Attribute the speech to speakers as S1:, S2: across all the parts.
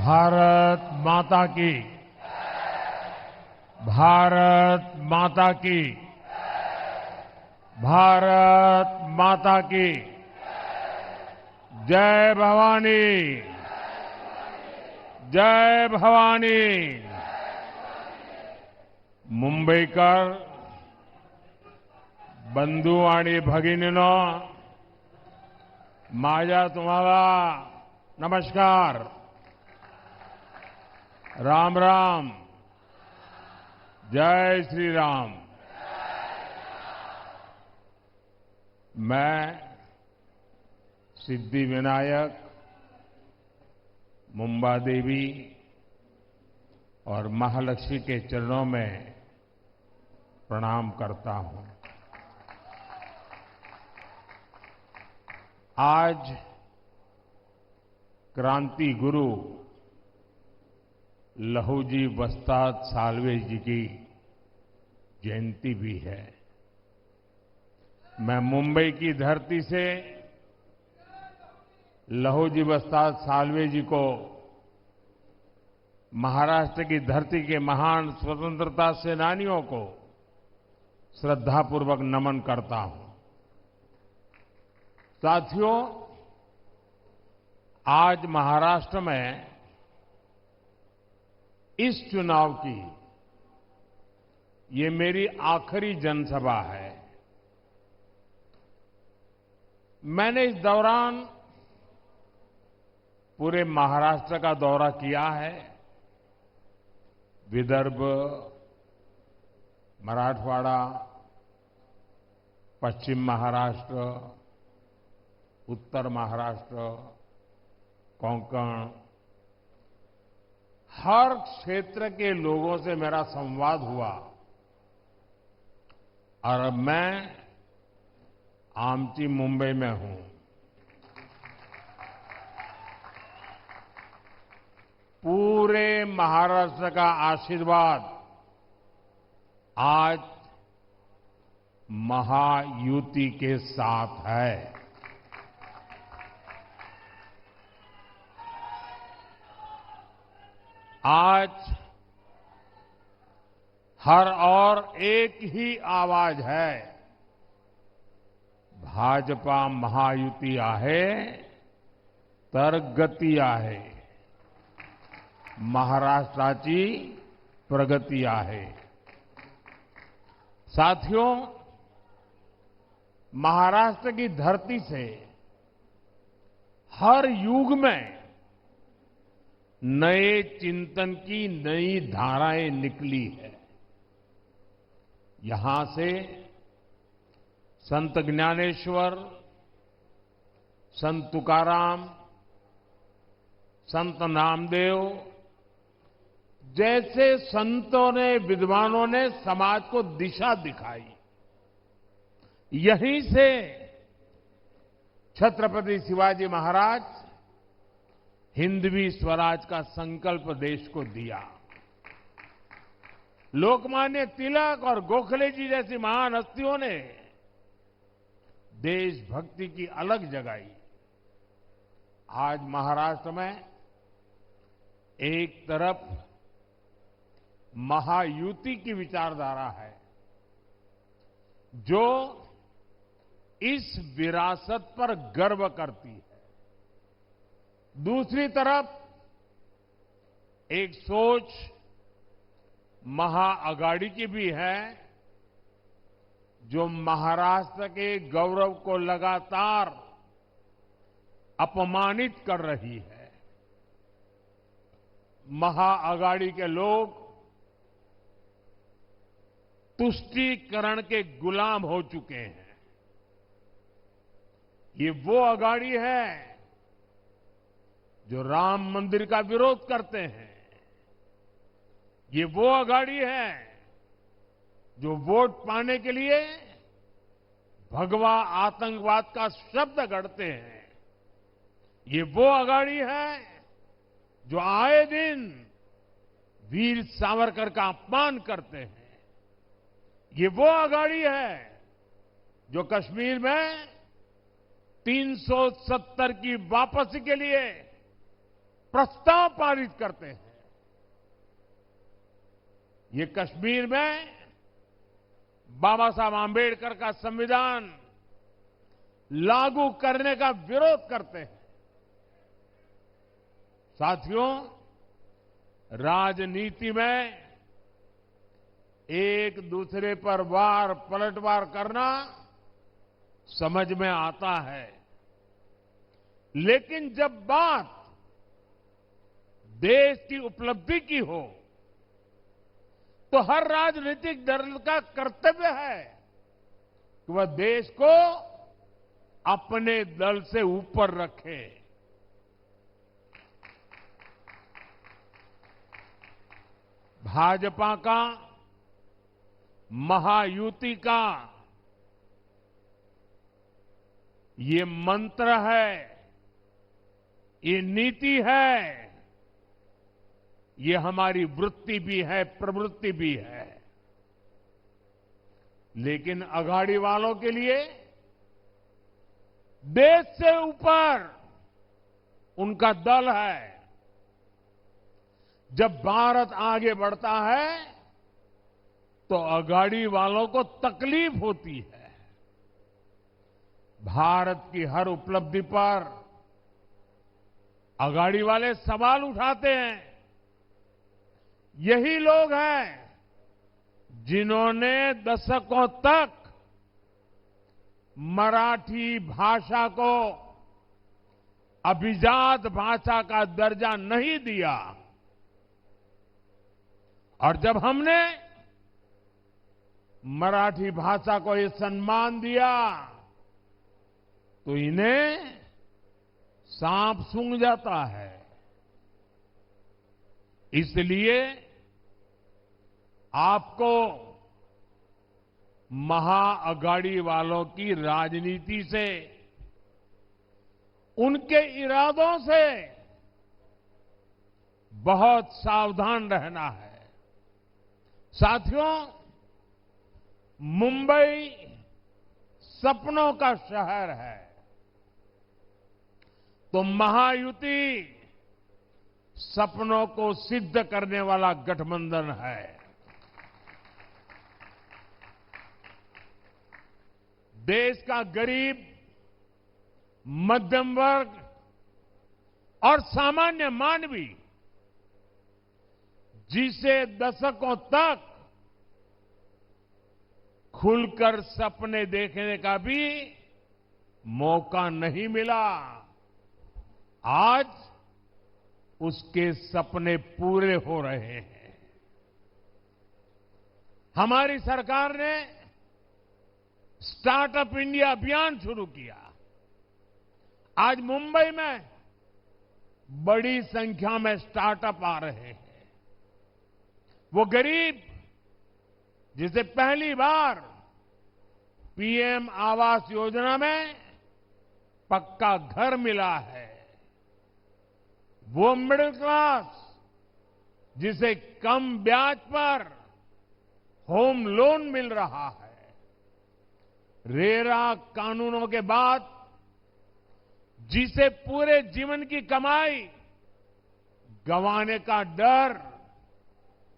S1: भारत माता की, भारत माता की, भारत माता की। जय भवानी, जय भवानी। मुंबईकर बंधू आणि भगिनींनो, माझा तुम्हाला नमस्कार, राम राम, जय श्री राम। मैं सिद्धि विनायक, मुंबा देवी और महालक्ष्मी के चरणों में प्रणाम करता हूं। आज क्रांति गुरु लहूजी वस्ताद साल्वे जी की जयंती भी है। मैं मुंबई की धरती से लहूजी वस्ताद साल्वे जी को महाराष्ट्र की धरती के महान स्वतंत्रता सेनानियों को श्रद्धापूर्वक नमन करता हूं। साथियों, आज महाराष्ट्र में इस चुनाव की ये मेरी आखिरी जनसभा है। मैंने इस दौरान पूरे महाराष्ट्र का दौरा किया है। विदर्भ, मराठवाड़ा, पश्चिम महाराष्ट्र, उत्तर महाराष्ट्र, कोंकण, हर क्षेत्र के लोगों से मेरा संवाद हुआ और अब मैं आमची मुंबई में हूं। पूरे महाराष्ट्र का आशीर्वाद आज महायुति के साथ है। आज हर और एक ही आवाज है, भाजपा महायुती आहे तर गती आहे, महाराष्ट्राची प्रगती आहे। साथियों, महाराष्ट्र की धरती से हर युग में नए चिंतन की नई धाराएं निकली है। यहां से संत ज्ञानेश्वर, संत तुकाराम, संत नामदेव जैसे संतों ने, विद्वानों ने समाज को दिशा दिखाई। यहीं से छत्रपति शिवाजी महाराज हिंदवी स्वराज का संकल्प देश को दिया। लोकमान्य तिलक और गोखले जी जैसी महान हस्तियों ने देशभक्ति की अलग जगाई। आज महाराष्ट्र में एक तरफ महायुति की विचारधारा है जो इस विरासत पर गर्व करती है, दूसरी तरफ एक सोच महाअगाड़ी की भी है जो महाराष्ट्र के गौरव को लगातार अपमानित कर रही है। महाअगाड़ी के लोग तुष्टीकरण के गुलाम हो चुके हैं। ये वो अगाड़ी है जो राम मंदिर का विरोध करते हैं। ये वो अगाड़ी है जो वोट पाने के लिए भगवा आतंकवाद का शब्द गढ़ते हैं। ये वो अगाड़ी है जो आए दिन वीर सावरकर का अपमान करते हैं। ये वो अगाड़ी है जो कश्मीर में 370 की वापसी के लिए प्रस्ताव पारित करते हैं। ये कश्मीर में बाबा साहब आंबेडकर का संविधान लागू करने का विरोध करते हैं। साथियों, राजनीति में एक दूसरे पर वार पलटवार करना समझ में आता है, लेकिन जब बात देश की उपलब्धि की हो तो हर राजनीतिक दल का कर्तव्य है कि वह देश को अपने दल से ऊपर रखे। भाजपा का, महायुति का ये मंत्र है, ये नीति है, ये हमारी वृत्ति भी है, प्रवृत्ति भी है। लेकिन अघाड़ी वालों के लिए देश से ऊपर उनका दल है। जब भारत आगे बढ़ता है तो अघाड़ी वालों को तकलीफ होती है। भारत की हर उपलब्धि पर अघाड़ी वाले सवाल उठाते हैं। यही लोग हैं जिन्होंने दशकों तक मराठी भाषा को अभिजात भाषा का दर्जा नहीं दिया, और जब हमने मराठी भाषा को ये सम्मान दिया तो इन्हें सांप सूंघ जाता है। इसलिए आपको महाअघाड़ी वालों की राजनीति से, उनके इरादों से बहुत सावधान रहना है। साथियों, मुंबई सपनों का शहर है, तो महायुति सपनों को सिद्ध करने वाला गठबंधन है। देश का गरीब, मध्यम वर्ग और सामान्य मानवी, जिसे दशकों तक खुलकर सपने देखने का भी मौका नहीं मिला, आज उसके सपने पूरे हो रहे हैं। हमारी सरकार ने स्टार्टअप इंडिया अभियान शुरू किया। आज मुंबई में बड़ी संख्या में स्टार्टअप आ रहे हैं। वो गरीब जिसे पहली बार पीएम आवास योजना में पक्का घर मिला है, वो मिडिल क्लास जिसे कम ब्याज पर होम लोन मिल रहा है, रेरा कानूनों के बाद जिसे पूरे जीवन की कमाई गंवाने का डर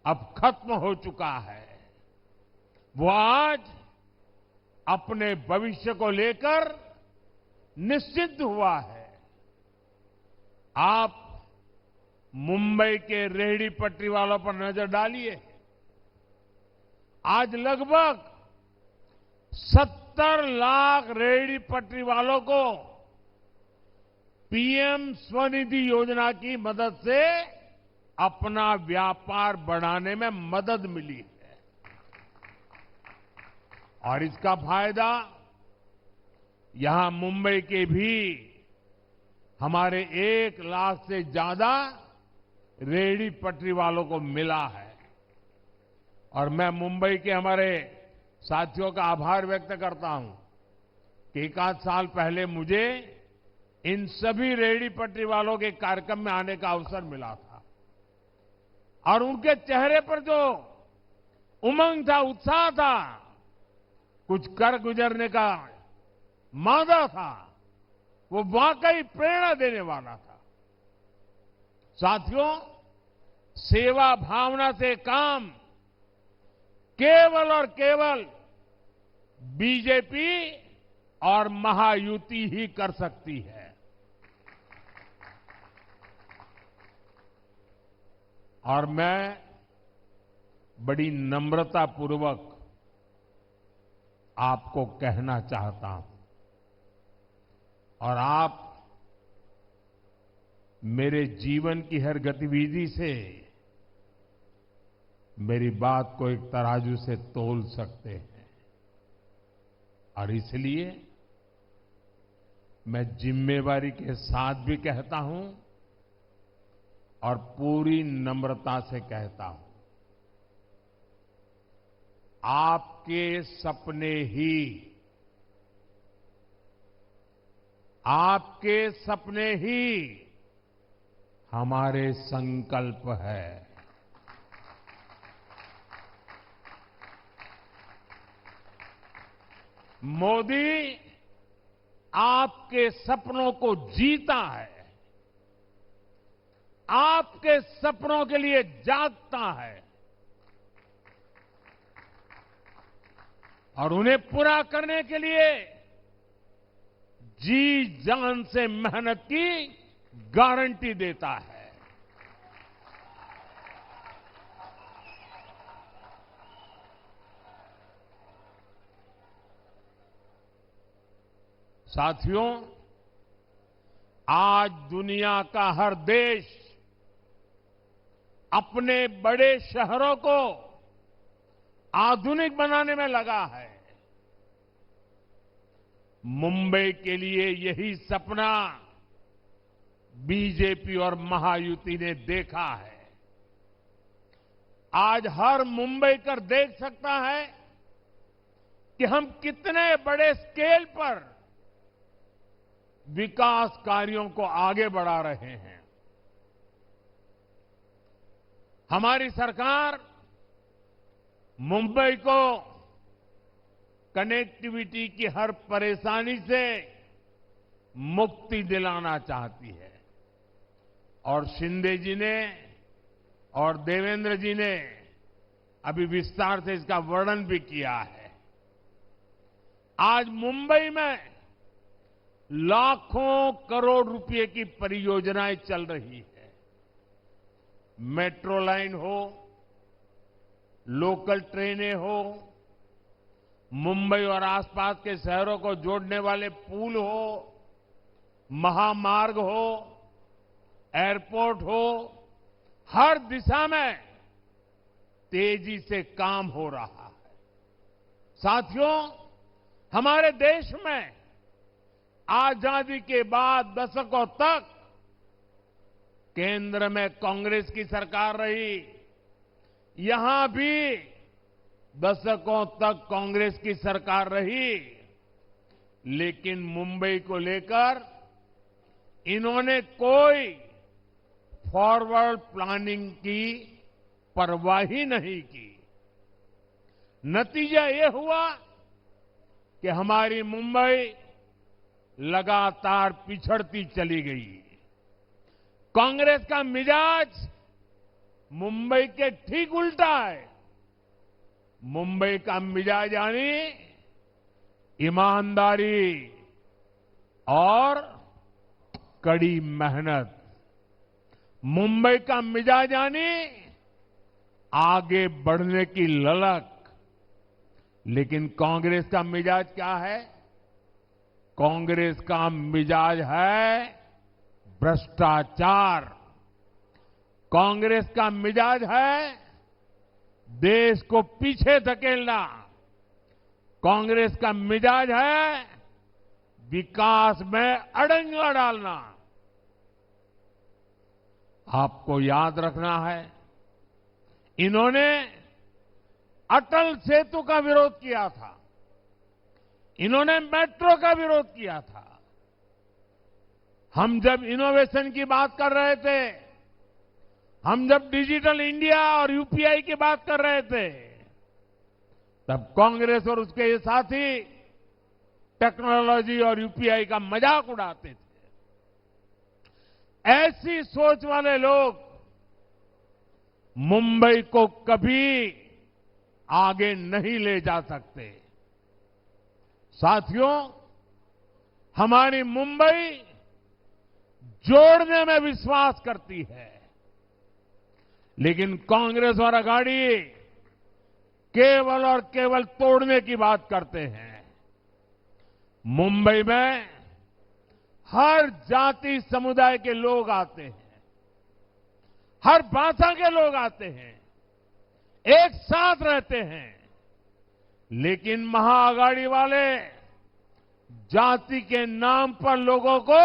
S1: अब खत्म हो चुका है, वो आज अपने भविष्य को लेकर निश्चित हुआ है। आप मुंबई के रेहड़ी पटरी वालों पर नजर डालिए। आज लगभग 70 लाख रेहड़ी पटरी वालों को पीएम स्वनिधि योजना की मदद से अपना व्यापार बढ़ाने में मदद मिली है, और इसका फायदा यहां मुंबई के भी हमारे 1 लाख से ज्यादा रेहड़ी पटरी वालों को मिला है। और मैं मुंबई के हमारे साथियों का आभार व्यक्त करता हूं कि 1 आध साल पहले मुझे इन सभी रेहड़ी पटरी वालों के कार्यक्रम में आने का अवसर मिला था, और उनके चेहरे पर जो उमंग था, उत्साह था, कुछ कर गुजरने का मादा था, वो वाकई प्रेरणा देने वाला था। साथियों, सेवा भावना से काम केवल और केवल बीजेपी और महायुति ही कर सकती है। और मैं बड़ी नम्रतापूर्वक आपको कहना चाहता हूं, और आप मेरे जीवन की हर गतिविधि से मेरी बात को एक तराजू से तोल सकते हैं। और इसलिए मैं जिम्मेवारी के साथ भी कहता हूं और पूरी नम्रता से कहता हूं, आपके सपने ही हमारे संकल्प है। मोदी आपके सपनों को जीता है, आपके सपनों के लिए जागता है और उन्हें पूरा करने के लिए जी जान से मेहनत की गारंटी देता है। साथियों, आज दुनिया का हर देश अपने बड़े शहरों को आधुनिक बनाने में लगा है। मुंबई के लिए यही सपना बीजेपी और महायुति ने देखा है। आज हर मुंबईकर देख सकता है कि हम कितने बड़े स्केल पर विकास कार्यों को आगे बढ़ा रहे हैं। हमारी सरकार मुंबई को कनेक्टिविटी की हर परेशानी से मुक्ति दिलाना चाहती है। और शिंदे जी ने और देवेंद्र जी ने अभी विस्तार से इसका वर्णन भी किया है। आज मुंबई में लाखों करोड़ रुपए की परियोजनाएं चल रही है। मेट्रो लाइन हो, लोकल ट्रेनें हो, मुंबई और आसपास के शहरों को जोड़ने वाले पुल हो, महामार्ग हो, एयरपोर्ट हो, हर दिशा में तेजी से काम हो रहा है। साथियों, हमारे देश में आजादी के बाद दशकों तक केंद्र में कांग्रेस की सरकार रही। यहां भी दशकों तक कांग्रेस की सरकार रही, लेकिन मुंबई को लेकर इन्होंने कोई फॉरवर्ड प्लानिंग की परवाह ही नहीं की। नतीजा ये हुआ कि हमारी मुंबई लगातार पिछड़ती चली गई। कांग्रेस का मिजाज मुंबई के ठीक उल्टा है। मुंबई का मिजाज यानी ईमानदारी और कड़ी मेहनत। मुंबई का मिजाज यानी आगे बढ़ने की ललक। लेकिन कांग्रेस का मिजाज क्या है? कांग्रेस का मिजाज है भ्रष्टाचार। कांग्रेस का मिजाज है देश को पीछे धकेलना। कांग्रेस का मिजाज है विकास में अड़ंगा डालना। आपको याद रखना है, इन्होंने अटल सेतु का विरोध किया था, इन्होंने मेट्रो का विरोध किया था। हम जब इनोवेशन की बात कर रहे थे, हम जब डिजिटल इंडिया और यूपीआई की बात कर रहे थे, तब कांग्रेस और उसके ये साथी टेक्नोलॉजी और यूपीआई का मजाक उड़ाते थे। ऐसी सोच वाले लोग मुंबई को कभी आगे नहीं ले जा सकते। साथियों, हमारी मुंबई जोड़ने में विश्वास करती है, लेकिन कांग्रेस और अघाड़ी केवल और केवल तोड़ने की बात करते हैं। मुंबई में हर जाति समुदाय के लोग आते हैं, हर भाषा के लोग आते हैं, एक साथ रहते हैं, लेकिन महाअघाड़ी वाले जाति के नाम पर लोगों को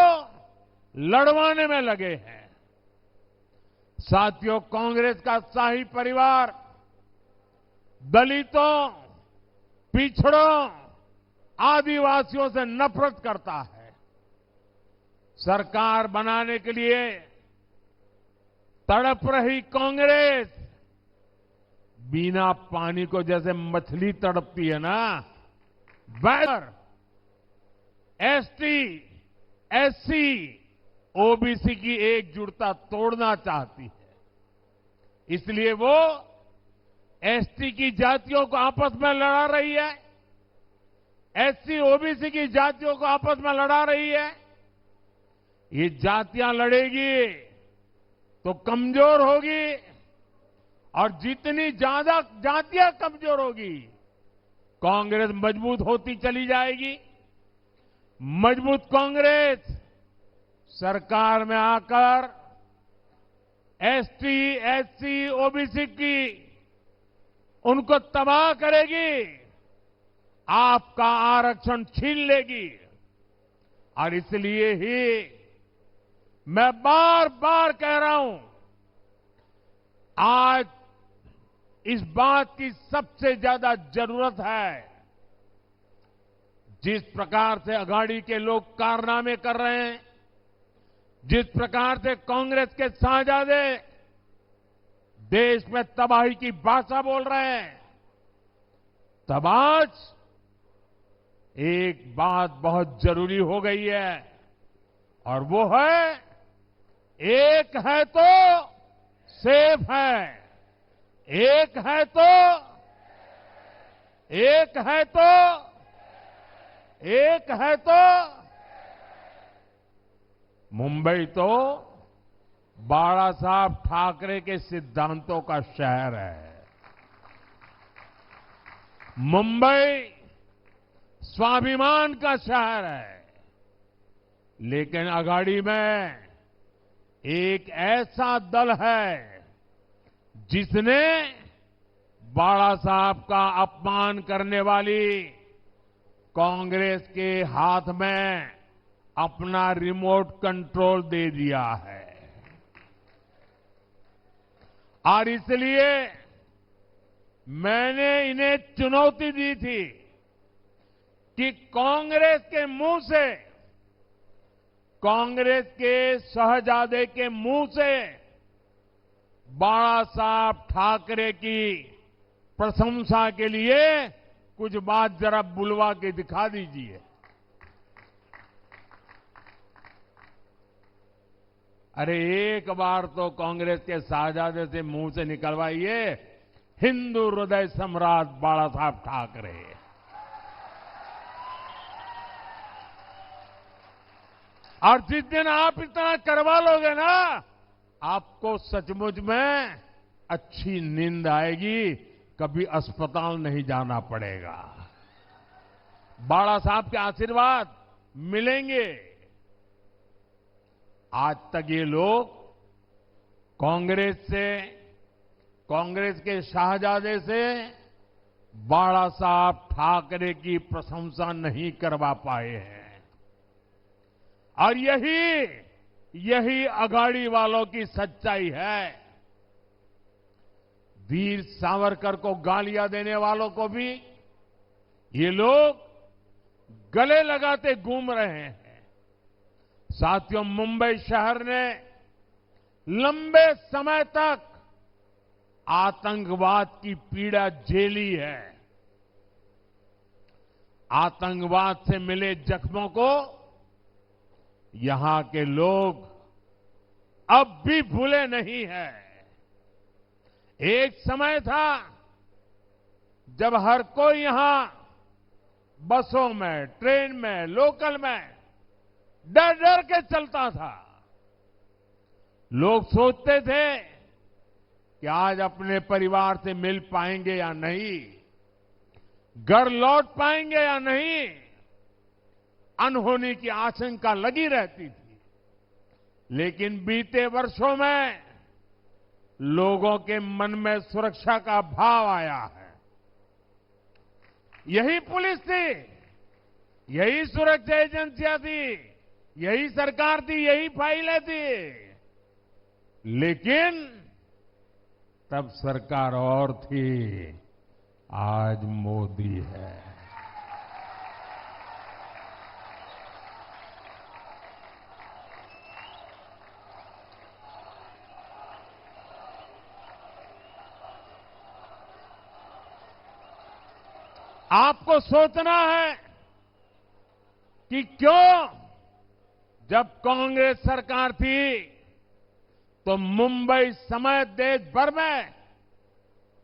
S1: लड़वाने में लगे हैं। साथियों, कांग्रेस का शाही परिवार दलितों, पिछड़ों, आदिवासियों से नफरत करता है। सरकार बनाने के लिए तड़प रही कांग्रेस बिना पानी को जैसे मछली तड़पती है ना, वैसे एसटी, एससी, ओबीसी की एकजुटता तोड़ना चाहती है। इसलिए वो एसटी की जातियों को आपस में लड़ा रही है, एससी, ओबीसी की जातियों को आपस में लड़ा रही है। ये जातियां लड़ेगी तो कमजोर होगी, और जितनी ज्यादा जातियां कमजोर होगी, कांग्रेस मजबूत होती चली जाएगी। मजबूत कांग्रेस सरकार में आकर एसटी, एससी, ओबीसी की उनको तबाह करेगी, आपका आरक्षण छीन लेगी। और इसलिए ही मैं बार बार कह रहा हूं, आज इस बात की सबसे ज्यादा जरूरत है। जिस प्रकार से अघाड़ी के लोग कारनामे कर रहे हैं, जिस प्रकार से कांग्रेस के शाहजादे देश में तबाही की भाषा बोल रहे हैं, तब आज एक बात बहुत जरूरी हो गई है, और वो है एक है तो सेफ है, एक है तो, एक है तो, एक है तो। मुंबई तो बाला साहब ठाकरे के सिद्धांतों का शहर है। मुंबई स्वाभिमान का शहर है, लेकिन अघाड़ी में एक ऐसा दल है जिसने बाला साहब का अपमान करने वाली कांग्रेस के हाथ में अपना रिमोट कंट्रोल दे दिया है। और इसलिए मैंने इन्हें चुनौती दी थी कि कांग्रेस के मुंह से, कांग्रेस के शहजादे के मुंह से बाला साहब ठाकरे की प्रशंसा के लिए कुछ बात जरा बुलवा के दिखा दीजिए। अरे एक बार तो कांग्रेस के शाहजादे से मुंह से निकलवाइए, हिंदू हृदय सम्राट बाला साहब ठाकरे। और जिस दिन आप इतना करवा लोगे ना, आपको सचमुच में अच्छी नींद आएगी, कभी अस्पताल नहीं जाना पड़ेगा। बाला साहब के आशीर्वाद मिलेंगे। आज तक ये लोग कांग्रेस से, कांग्रेस के शाहजादे से बाला साहब ठाकरे की प्रशंसा नहीं करवा पाए हैं। और यही अघाड़ी वालों की सच्चाई है। वीर सावरकर को गालियां देने वालों को भी ये लोग गले लगाते घूम रहे हैं। साथियों, मुंबई शहर ने लंबे समय तक आतंकवाद की पीड़ा झेली है। आतंकवाद से मिले जख्मों को यहां के लोग अब भी भूले नहीं है। एक समय था जब हर कोई यहां बसों में, ट्रेन में, लोकल में डर डर के चलता था। लोग सोचते थे कि आज अपने परिवार से मिल पाएंगे या नहीं, घर लौट पाएंगे या नहीं, अनहोनी की आशंका लगी रहती थी। लेकिन बीते वर्षों में लोगों के मन में सुरक्षा का भाव आया है। यही पुलिस थी, यही सुरक्षा एजेंसियां थी, यही सरकार थी, यही फाइलें थी। लेकिन तब सरकार और थी, आज मोदी है। आपको सोचना है कि क्यों जब कांग्रेस सरकार थी तो मुंबई समेत देश भर में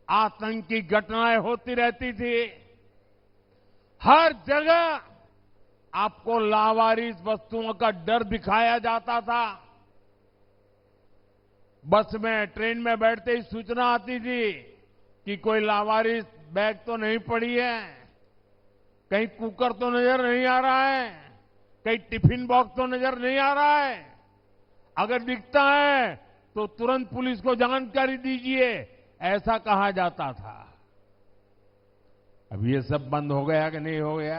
S1: आतंकी घटनाएं होती रहती थी। हर जगह आपको लावारिस वस्तुओं का डर दिखाया जाता था। बस में, ट्रेन में बैठते ही सूचना आती थी कि कोई लावारिस बैग तो नहीं पड़ी है, कहीं कुकर तो नजर नहीं आ रहा है, कहीं टिफिन बॉक्स तो नजर नहीं आ रहा है। अगर दिखता है तो तुरंत पुलिस को जानकारी दीजिए, ऐसा कहा जाता था। अब ये सब बंद हो गया कि नहीं हो गया?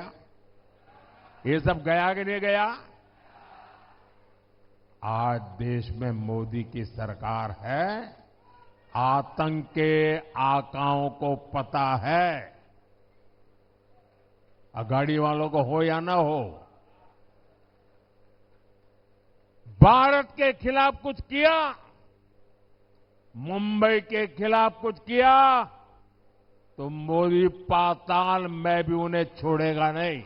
S1: ये सब गया कि नहीं गया? आज देश में मोदी की सरकार है। आतंक के आकाओं को पता है, अगाड़ी वालों को हो या ना हो। भारत के खिलाफ कुछ किया, मुंबई के खिलाफ कुछ किया, तो मोदी पाताल में भी उन्हें छोड़ेगा नहीं।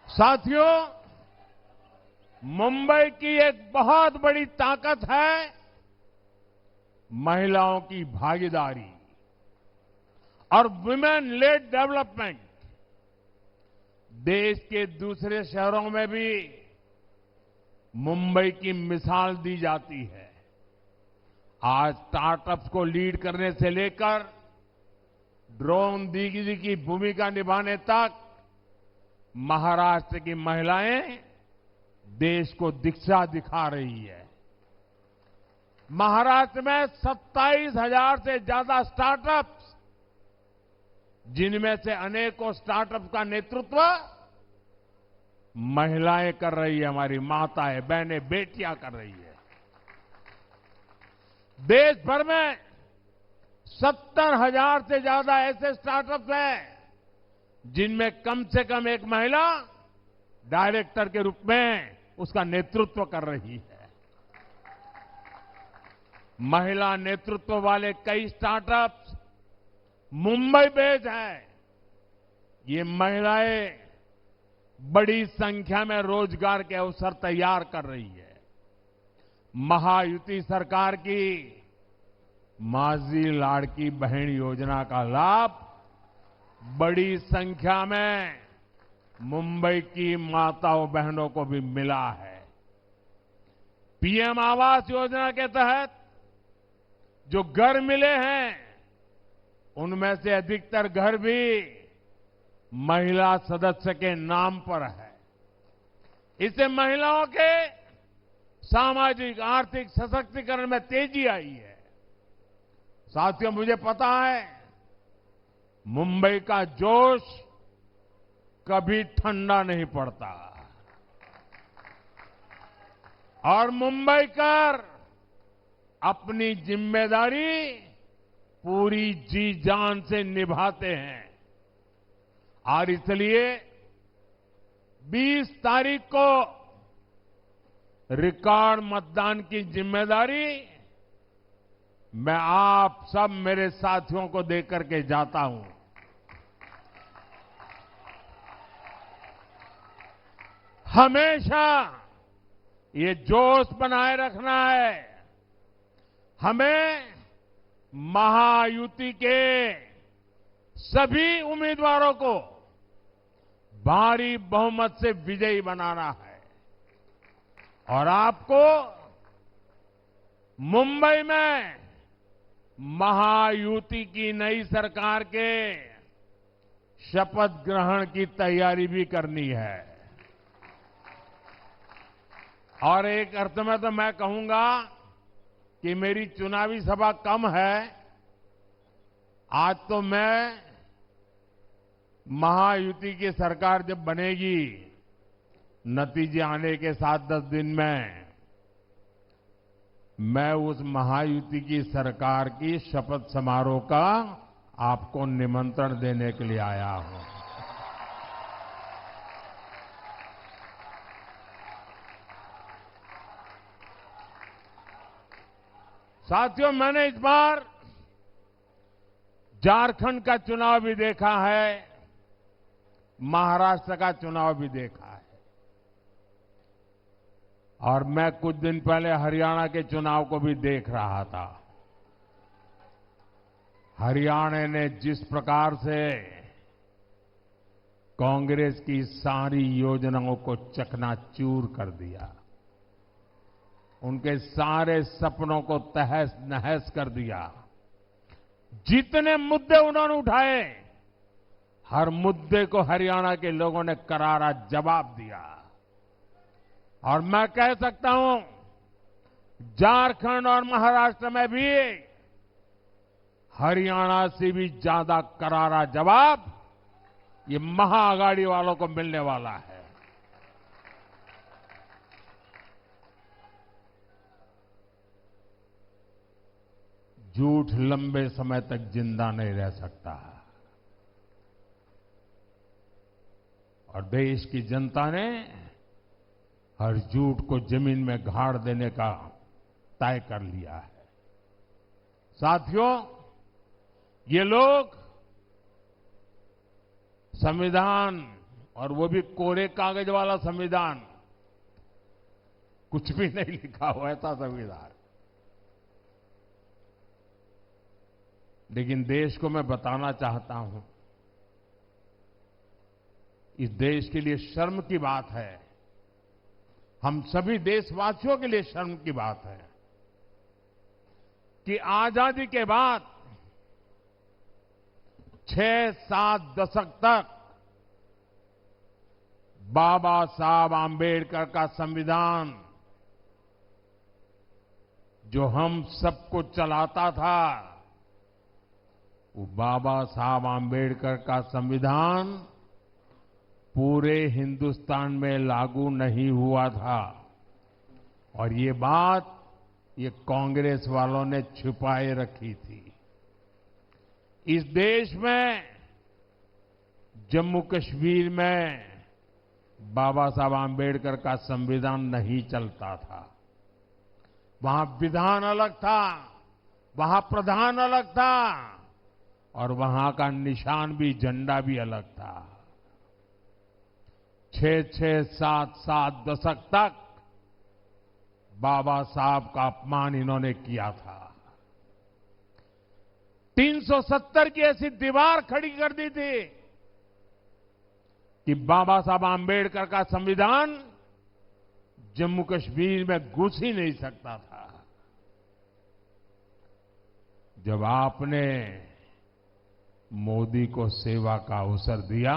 S1: साथियों, मुंबई की एक बहुत बड़ी ताकत है महिलाओं की भागीदारी और वुमेन लेड डेवलपमेंट। देश के दूसरे शहरों में भी मुंबई की मिसाल दी जाती है। आज स्टार्टअप्स को लीड करने से लेकर ड्रोन दीदी की भूमिका निभाने तक महाराष्ट्र की महिलाएं देश को दिशा दिखा रही है। महाराष्ट्र में 27,000 से ज्यादा स्टार्टअप्स, जिनमें से अनेकों स्टार्टअप का नेतृत्व महिलाएं कर रही है, हमारी माताएं, बहनें, बेटियां कर रही है। देश भर में 70,000 से ज्यादा ऐसे स्टार्टअप्स हैं जिनमें कम से कम एक महिला डायरेक्टर के रूप में उसका नेतृत्व कर रही है। महिला नेतृत्व वाले कई स्टार्टअप्स मुंबई बेस्ड हैं। ये महिलाएं बड़ी संख्या में रोजगार के अवसर तैयार कर रही है। महायुति सरकार की माझी लाड़की बहन योजना का लाभ बड़ी संख्या में मुंबई की माताओं बहनों को भी मिला है। पीएम आवास योजना के तहत जो घर मिले हैं, उनमें से अधिकतर घर भी महिला सदस्य के नाम पर है। इससे महिलाओं के सामाजिक आर्थिक सशक्तिकरण में तेजी आई है। साथियों, मुझे पता है मुंबई का जोश कभी ठंडा नहीं पड़ता और मुंबईकर अपनी जिम्मेदारी पूरी जी जान से निभाते हैं। और इसलिए 20 तारीख को रिकॉर्ड मतदान की जिम्मेदारी मैं आप सब मेरे साथियों को देख करके जाता हूं। हमेशा ये जोश बनाए रखना है। हमें महायुति के सभी उम्मीदवारों को भारी बहुमत से विजयी बनाना है और आपको मुंबई में महायुति की नई सरकार के शपथ ग्रहण की तैयारी भी करनी है। और एक अर्थ में तो मैं कहूंगा कि मेरी चुनावी सभा कम है। आज तो मैं महायुति की सरकार जब बनेगी, नतीजे आने के 7-10 दिन में, मैं उस महायुति की सरकार की शपथ समारोह का आपको निमंत्रण देने के लिए आया हूं। साथियों, मैंने इस बार झारखंड का चुनाव भी देखा है, महाराष्ट्र का चुनाव भी देखा है और मैं कुछ दिन पहले हरियाणा के चुनाव को भी देख रहा था। हरियाणा ने जिस प्रकार से कांग्रेस की सारी योजनाओं को चकनाचूर कर दिया, उनके सारे सपनों को तहस नहस कर दिया। जितने मुद्दे उन्होंने उठाए, हर मुद्दे को हरियाणा के लोगों ने करारा जवाब दिया और मैं कह सकता हूं, झारखंड और महाराष्ट्र में भी हरियाणा से भी ज्यादा करारा जवाब ये महाआघाड़ी वालों को मिलने वाला है। झूठ लंबे समय तक जिंदा नहीं रह सकता और देश की जनता ने हर झूठ को जमीन में गाड़ देने का तय कर लिया है। साथियों, ये लोग संविधान, और वो भी कोरे कागज वाला संविधान, कुछ भी नहीं लिखा हुआ ऐसा संविधान, लेकिन देश को मैं बताना चाहता हूं, इस देश के लिए शर्म की बात है, हम सभी देशवासियों के लिए शर्म की बात है कि आजादी के बाद 6-7 दशक तक बाबा साहब आंबेडकर का संविधान जो हम सबको चलाता था, वो बाबा साहब आंबेडकर का संविधान पूरे हिंदुस्तान में लागू नहीं हुआ था और ये बात ये कांग्रेस वालों ने छुपाए रखी थी। इस देश में जम्मू कश्मीर में बाबा साहब आंबेडकर का संविधान नहीं चलता था। वहां विधान अलग था, वहां प्रधान अलग था और वहां का निशान भी, झंडा भी अलग था। 6-6, 7-7 दशक तक बाबा साहब का अपमान इन्होंने किया था। 370 की ऐसी दीवार खड़ी कर दी थी कि बाबा साहब आंबेडकर का संविधान जम्मू कश्मीर में घुस ही नहीं सकता था। जब आपने मोदी को सेवा का अवसर दिया,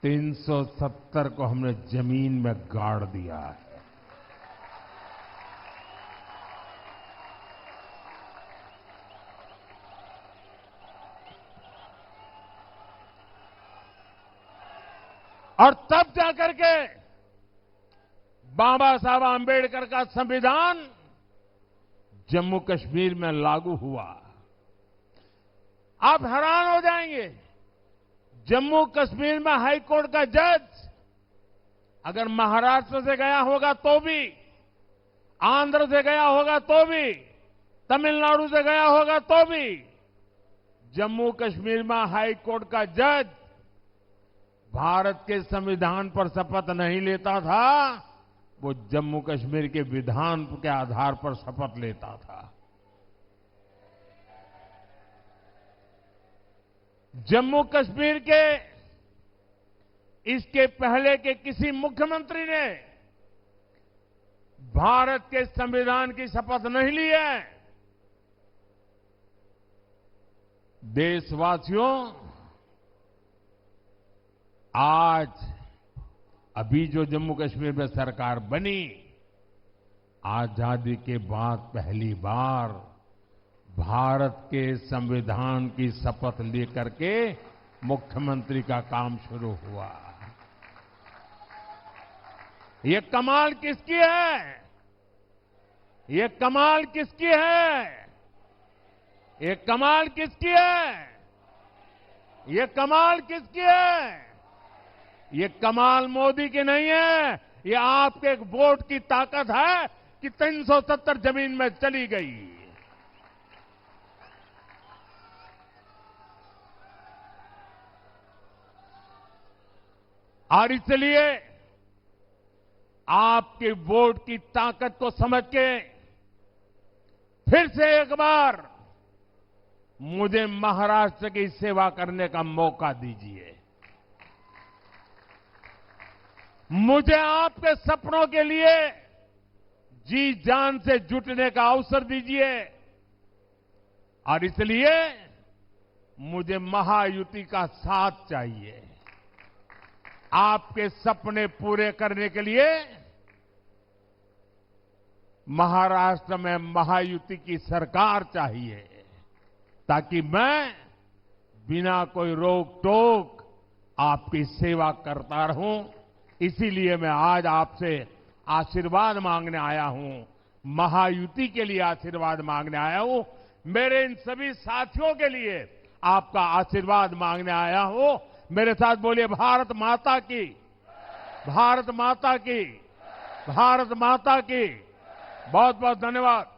S1: 370 को हमने जमीन में गाड़ दिया है। और तब जाकर के बाबा साहब आंबेडकर का संविधान जम्मू कश्मीर में लागू हुआ। आप हैरान हो जाएंगे, जम्मू कश्मीर में हाई कोर्ट का जज अगर महाराष्ट्र से गया होगा तो भी, आंध्र से गया होगा तो भी, तमिलनाडु से गया होगा तो भी जम्मू कश्मीर में हाई कोर्ट का जज भारत के संविधान पर शपथ नहीं लेता था, वो जम्मू कश्मीर के विधान के आधार पर शपथ लेता था। जम्मू कश्मीर के इसके पहले के किसी मुख्यमंत्री ने भारत के संविधान की शपथ नहीं ली है। देशवासियों, आज अभी जो जम्मू कश्मीर में सरकार बनी, आजादी के बाद पहली बार भारत के संविधान की शपथ लेकर के मुख्यमंत्री का काम शुरू हुआ। ये कमाल किसकी है? ये कमाल किसकी है? ये कमाल किसकी है? ये कमाल किसकी है? ये कमाल मोदी की नहीं है, ये आपके एक वोट की ताकत है कि 370 जमीन में चली गई। और इसलिए आपके वोट की ताकत को समझ के फिर से एक बार मुझे महाराष्ट्र की सेवा करने का मौका दीजिए। मुझे आपके सपनों के लिए जी जान से जुटने का अवसर दीजिए। और इसलिए मुझे महायुति का साथ चाहिए। आपके सपने पूरे करने के लिए महाराष्ट्र में महायुति की सरकार चाहिए, ताकि मैं बिना कोई रोक टोक आपकी सेवा करता रहूं। इसीलिए मैं आज आपसे आशीर्वाद मांगने आया हूं, महायुति के लिए आशीर्वाद मांगने आया हूं। मेरे इन सभी साथियों के लिए आपका आशीर्वाद मांगने आया हूं। मेरे साथ बोलिए, भारत माता की, भारत माता की, भारत माता की। बहुत बहुत धन्यवाद।